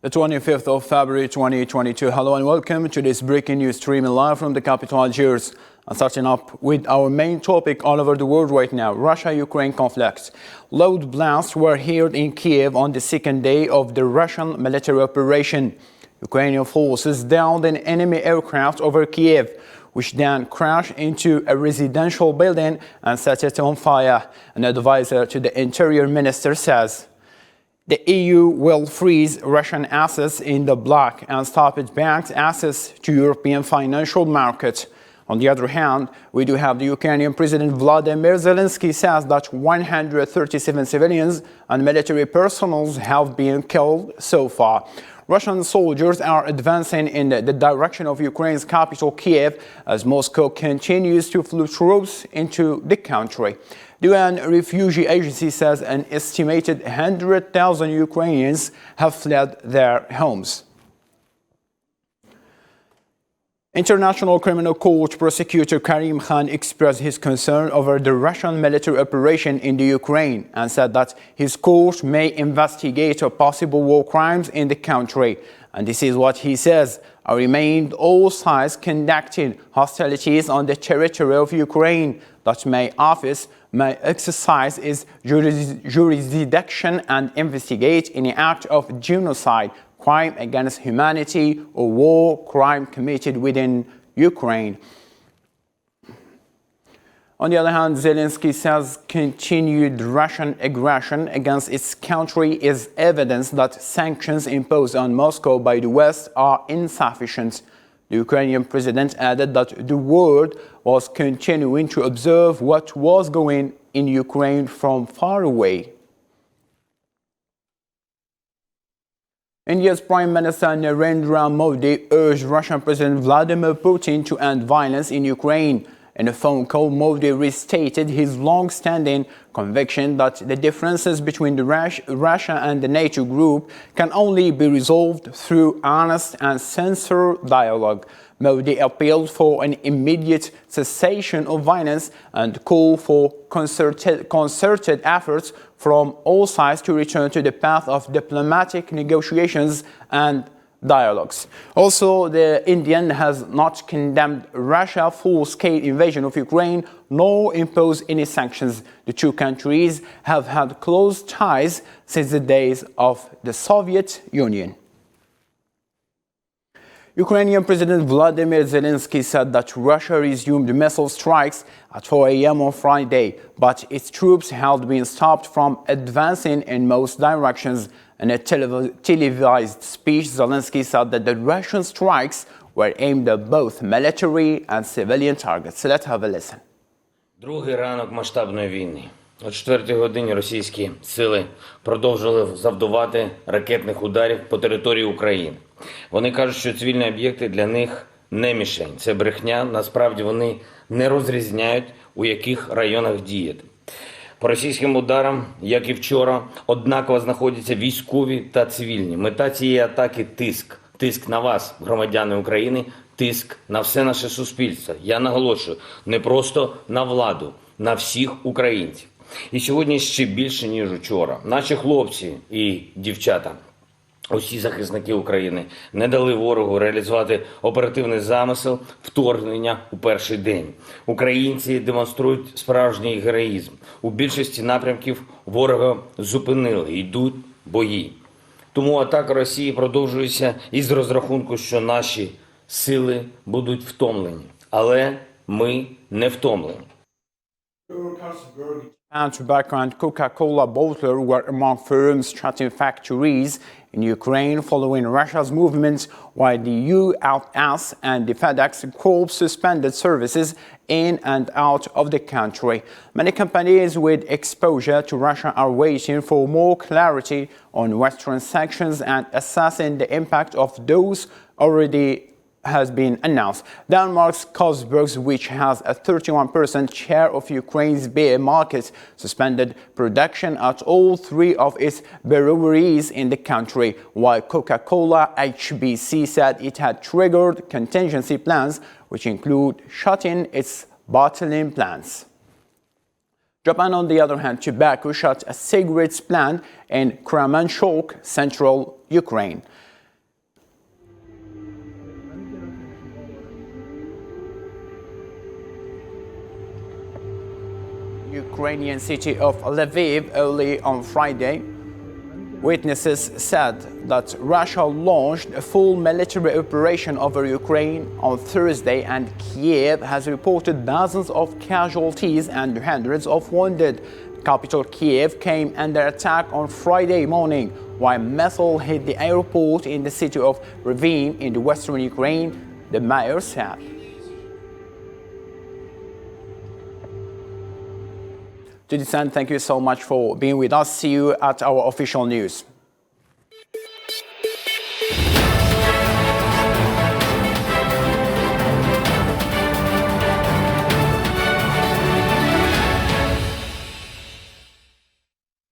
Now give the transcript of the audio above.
The 25th of February 2022. Hello and welcome to this breaking news streaming live from the capital Algiers. And starting up with our main topic all over the world right now, Russia-Ukraine conflict. Loud blasts were heard in Kiev on the second day of the Russian military operation. Ukrainian forces downed an enemy aircraft over Kiev, which then crashed into a residential building and set it on fire. An advisor to the Interior Minister says the EU will freeze Russian assets in the bloc and stop its banks' access to European financial markets. On the other hand, we do have the Ukrainian President Vladimir Zelensky says that 137 civilians and military personnel have been killed so far. Russian soldiers are advancing in the direction of Ukraine's capital, Kiev, as Moscow continues to fly troops into the country. The UN Refugee Agency says an estimated 100,000 Ukrainians have fled their homes. International Criminal Court prosecutor Karim Khan expressed his concern over the Russian military operation in the Ukraine and said that his court may investigate possible war crimes in the country. And this is what he says: I remained all sides conducting hostilities on the territory of Ukraine that my office may exercise its jurisdiction and investigate any act of genocide, crime against humanity, or war crime committed within Ukraine. On the other hand, Zelensky says continued Russian aggression against its country is evidence that sanctions imposed on Moscow by the West are insufficient. The Ukrainian president added that the world was continuing to observe what was going on in Ukraine from far away. India's Prime Minister Narendra Modi urged Russian President Vladimir Putin to end violence in Ukraine. In a phone call, Modi restated his long-standing conviction that the differences between Russia and the NATO group can only be resolved through honest and sincere dialogue. Modi appealed for an immediate cessation of violence and called for concerted efforts from all sides to return to the path of diplomatic negotiations and dialogues. Also, the Indian has not condemned Russia's full-scale invasion of Ukraine nor imposed any sanctions. The two countries have had close ties since the days of the Soviet Union. Ukrainian President Vladimir Zelensky said that Russia resumed missile strikes at 4 a.m. on Friday, but its troops had been stopped from advancing in most directions. In a televised speech, Zelensky said that the Russian strikes were aimed at both military and civilian targets. Let's have a listen. Другий ранок масштабної війни. О 4-й годині російські сили продовжили завдавати ракетних ударів по території України. Вони кажуть, що цивільні об'єкти для них не мішень. Це брехня. Насправді вони не розрізняють, у яких районах діяти. По російським ударам, як і вчора, однаково знаходяться військові та цивільні. Мета цієї атаки – тиск. Тиск на вас, громадяни України, тиск на все наше суспільство. Я наголошую, не просто на владу, на всіх українців. І сьогодні ще більше, ніж вчора. Наші хлопці і дівчата, усі захисники України, не дали ворогу реалізувати оперативний замисел вторгнення у перший день. Українці демонструють справжній героїзм. У більшості напрямків ворога зупинили, йдуть бої. Тому атака Росії продовжується із розрахунку, що наші сили будуть втомлені. Але ми не втомлені. Tobacco and Coca-Cola bottler were among firms shutting factories in Ukraine following Russia's movements, while the U.S. and the FedEx Corp suspended services in and out of the country. Many companies with exposure to Russia are waiting for more clarity on Western sanctions and assessing the impact of those already has been announced. Denmark's Carlsberg, which has a 31% share of Ukraine's beer market, suspended production at all three of its breweries in the country, while Coca-Cola HBC said it had triggered contingency plans, which include shutting its bottling plants. Japan, on the other hand, tobacco shut a cigarettes plant in Kremenchuk, central Ukraine. Ukrainian city of Lviv early on Friday. Witnesses said that Russia launched a full military operation over Ukraine on Thursday, and Kiev has reported dozens of casualties and hundreds of wounded. Capital Kiev came under attack on Friday morning, while missile hit the airport in the city of Lviv in the western Ukraine, the mayor said. To this end, thank you so much for being with us. See you at our official news.